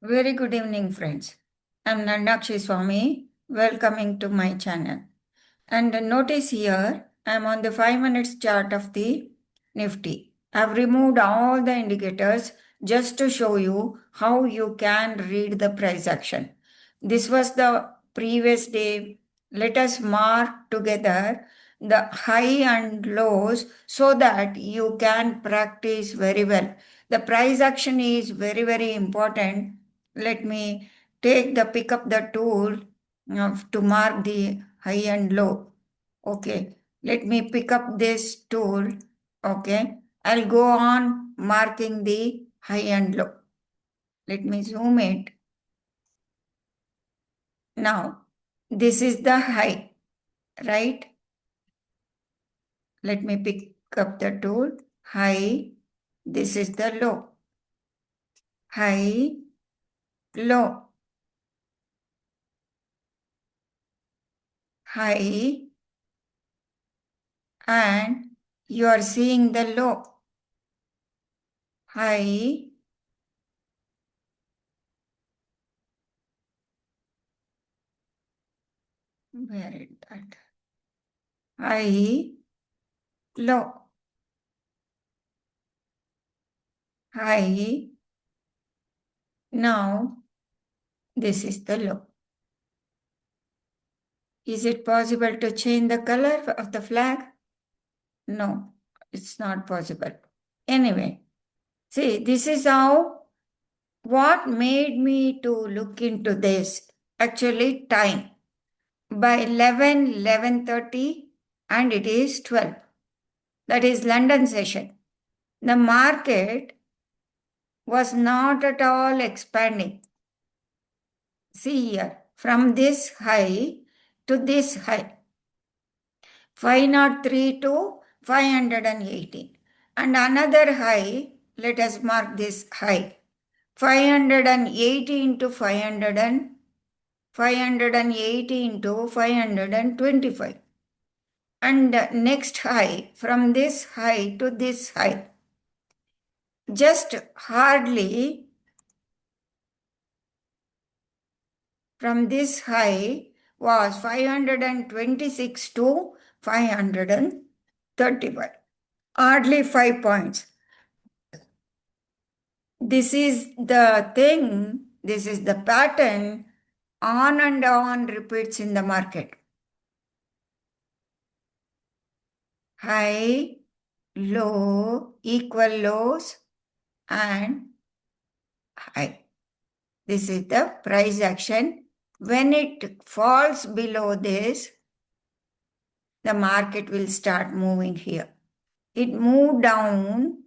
Very good evening, friends. I'm Nandakshi Swami, welcoming to my channel. And notice here, I'm on the 5 minutes chart of the NIFTY. I've removed all the indicators just to show you how you can read the price action. This was the previous day. Let us mark together the high and lows so that you can practice very well. The price action is very, very important. Let me take the pick up the tool to mark the high and low. Okay, let me pick up this tool. Okay, I'll go on marking the high and low. Let me zoom it. Now, this is the high, right? Let me pick up the tool. High, this is the low. High, low. High, and you are seeing the low. High, where is that? High, low. High. Now, this is the low. Is it possible to change the color of the flag? No, it's not possible. Anyway, see, this is how, what made me to look into this? Actually, time. By 11:30, and it is 12. That is London session. The market was not at all expanding. See here, from this high to this high, 503 to 518. And another high, let us mark this high, 518 to 518 to 525. And next high, from this high to this high, just hardly from this high was 526 to 535. Hardly 5 points. This is the thing, this is the pattern on and on repeats in the market. High, low, equal lows, and high. This is the price action. When it falls below this, the market will start moving here. It moved down,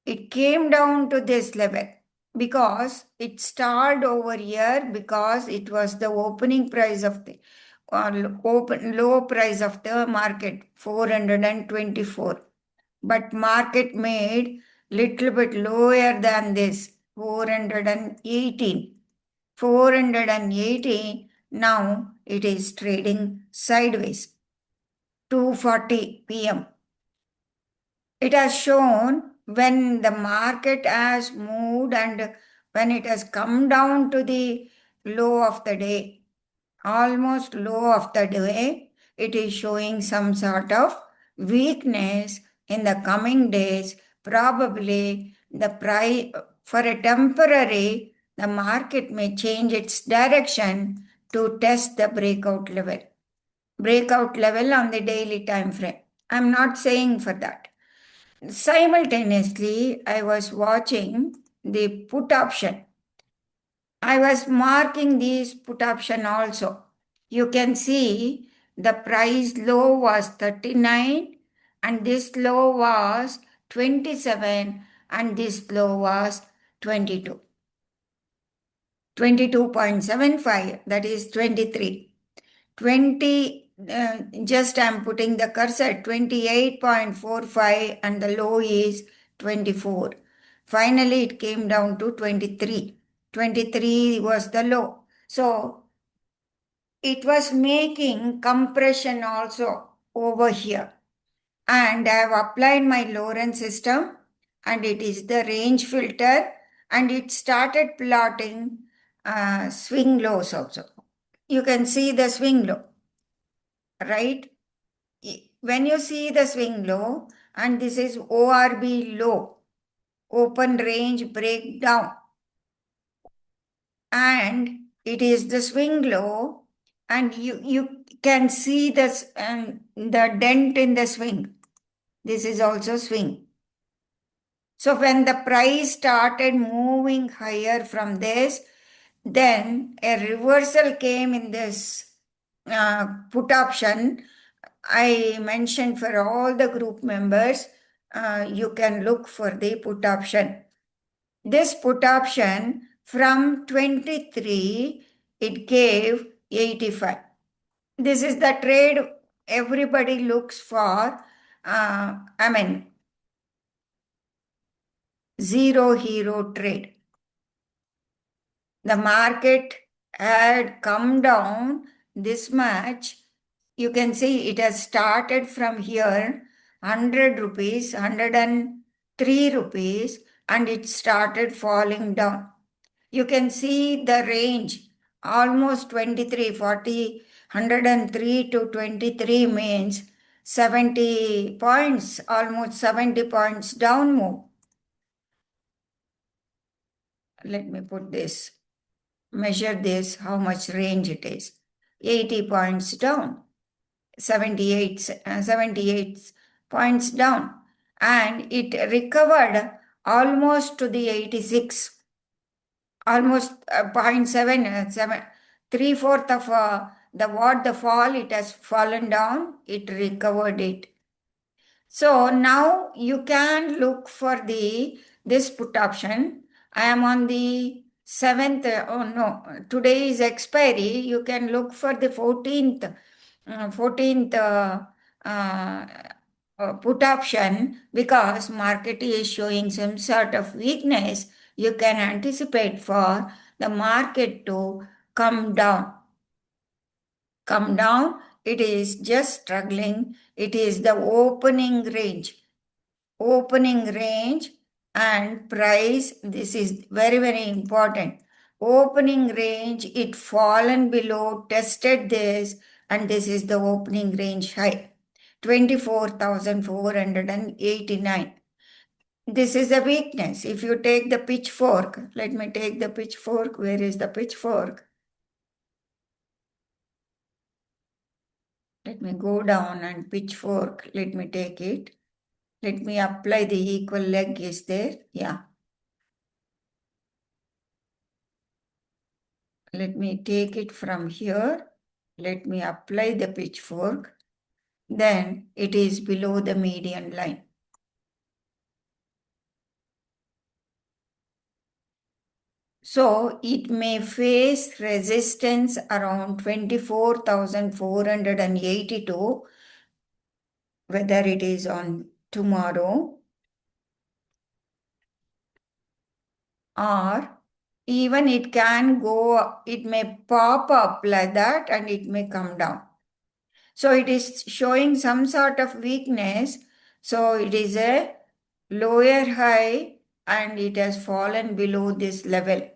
it came down to this level because it stalled over here because it was the opening price of the low price of the market, 424. But market made little bit lower than this, 418. 418, now it is trading sideways. 2:40 p.m. It has shown when the market has moved and when it has come down to the low of the day, almost low of the day, it is showing some sort of weakness in the coming days. Probably the price for a temporary, the market may change its direction to test the breakout level on the daily time frame. I'm not saying for that. Simultaneously, I was watching the put option. I was marking these put option also. You can see the price low was 39 and this low was 27 and this low was 22. 22.75, that is 23. 20, just I'm putting the cursor, 28.45 and the low is 24. Finally, it came down to 23. 23 was the low. So, it was making compression also over here. And I have applied my Loren system and it is the range filter and it started plotting swing lows also. You can see the swing low, right? When you see the swing low, and this is ORB low, open range breakdown, and it is the swing low, and you can see this and the dent in the swing. This is also swing. So when the price started moving higher from this, then a reversal came in this put option. I mentioned for all the group members, you can look for the put option. This put option from 23, it gave 85. This is the trade everybody looks for. Zero hero trade. The market had come down this much. You can see it has started from here, 100 rupees, 103 rupees, and it started falling down. You can see the range, almost 23, 40, 103 to 23 means 70 points, almost 70 points down move. Let me put this, measure this, how much range it is. 80 points down, 78 points down, and it recovered almost to the 86, almost 0.7, 3/4 of the fall, it has fallen down, it recovered it. So now you can look for this put option. I am on the 7th, oh no, today is expiry. You can look for the 14th, 14th put option, because market is showing some sort of weakness. You can anticipate for the market to come down. Come down, it is just struggling. It is the opening range. Opening range and price, this is very, very important. Opening range, it fallen below, tested this, and this is the opening range high, 24,489. This is a weakness. If you take the pitchfork, let me take the pitchfork. Where is the pitchfork? Let me go down and pitchfork. Let me take it. Let me apply the equal leg is there. Yeah. Let me take it from here. Let me apply the pitchfork. Then it is below the median line. So it may face resistance around 24,482, whether it is on tomorrow or even it can go, it may pop up like that and it may come down. So it is showing some sort of weakness. So it is a lower high and it has fallen below this level.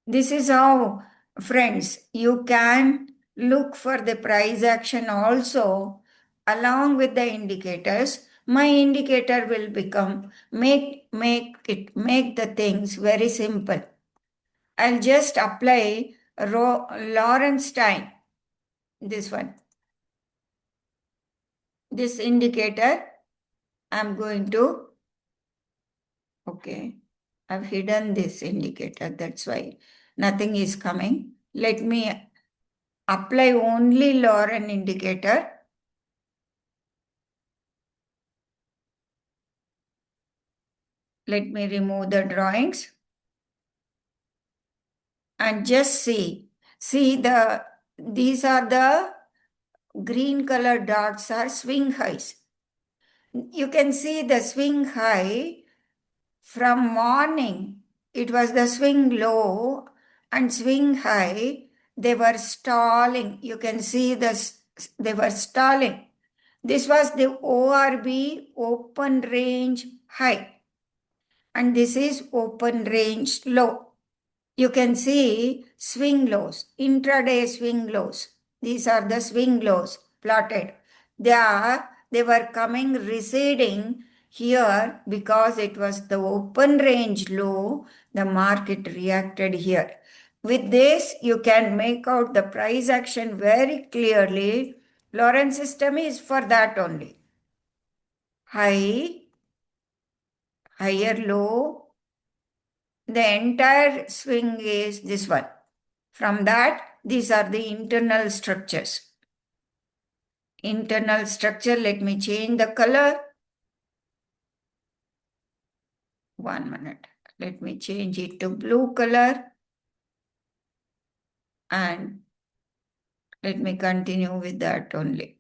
This is how, friends, you can look for the price action also along with the indicators. My indicator will become, make the things very simple. I'll just apply Lawrence time, this one. This indicator, I'm going to, okay, I've hidden this indicator, that's why nothing is coming. Let me apply only Loren indicator. Let me remove the drawings and just see. See these are the green color dots are swing highs. You can see the swing high from morning. It was the swing low and swing high. They were stalling. You can see they were stalling. This was the ORB open range high, and this is open range low. You can see swing lows, intraday swing lows. These are the swing lows plotted. They were coming receding here because it was the open range low. The market reacted here. With this, you can make out the price action very clearly. Loren system is for that only. High, higher low. The entire swing is this one. From that, these are the internal structures. Internal structure, let me change the color. 1 minute. Let me change it to blue color. And let me continue with that only.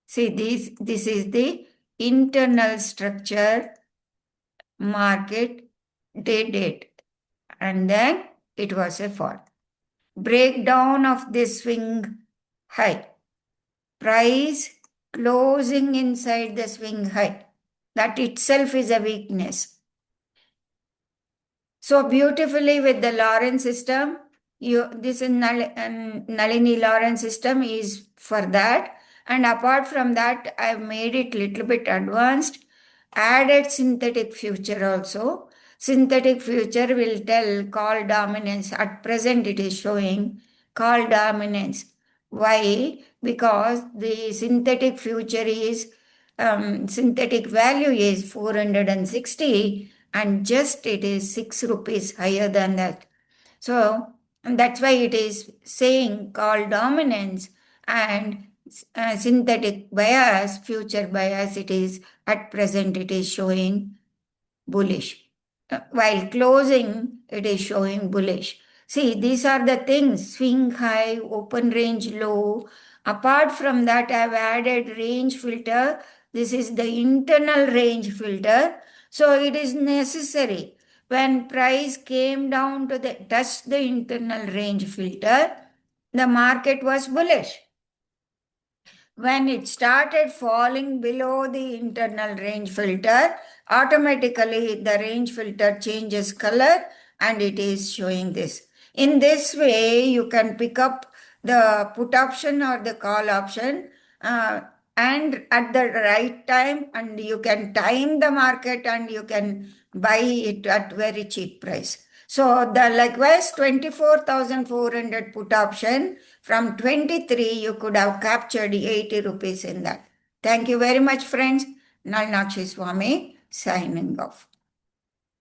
See, this is the internal structure, market, date. And then it was a fall. Breakdown of this swing high. Price closing inside the swing high. That itself is a weakness. So beautifully with the Loren system, this is NALINI Loren system is for that. And apart from that, I've made it little bit advanced, added synthetic future also. Synthetic future will tell call dominance. At present, it is showing call dominance. Why? Because the synthetic future is, synthetic value is 460 and just it is 6 rupees higher than that. So that's why it is saying call dominance and synthetic bias, future bias, it is at present it is showing bullish. While closing, it is showing bullish. See, these are the things, swing high, open range low. Apart from that, I have added range filter. This is the internal range filter. So it is necessary. When price came down to touch the internal range filter, the market was bullish. When it started falling below the internal range filter, automatically the range filter changes color and it is showing this. In this way, you can pick up the put option or the call option and at the right time, and you can time the market and you can buy it at very cheap price. So the likewise 24,400 put option from 23 you could have captured 80 rupees in that. Thank you very much friends. Nalini Swami signing off.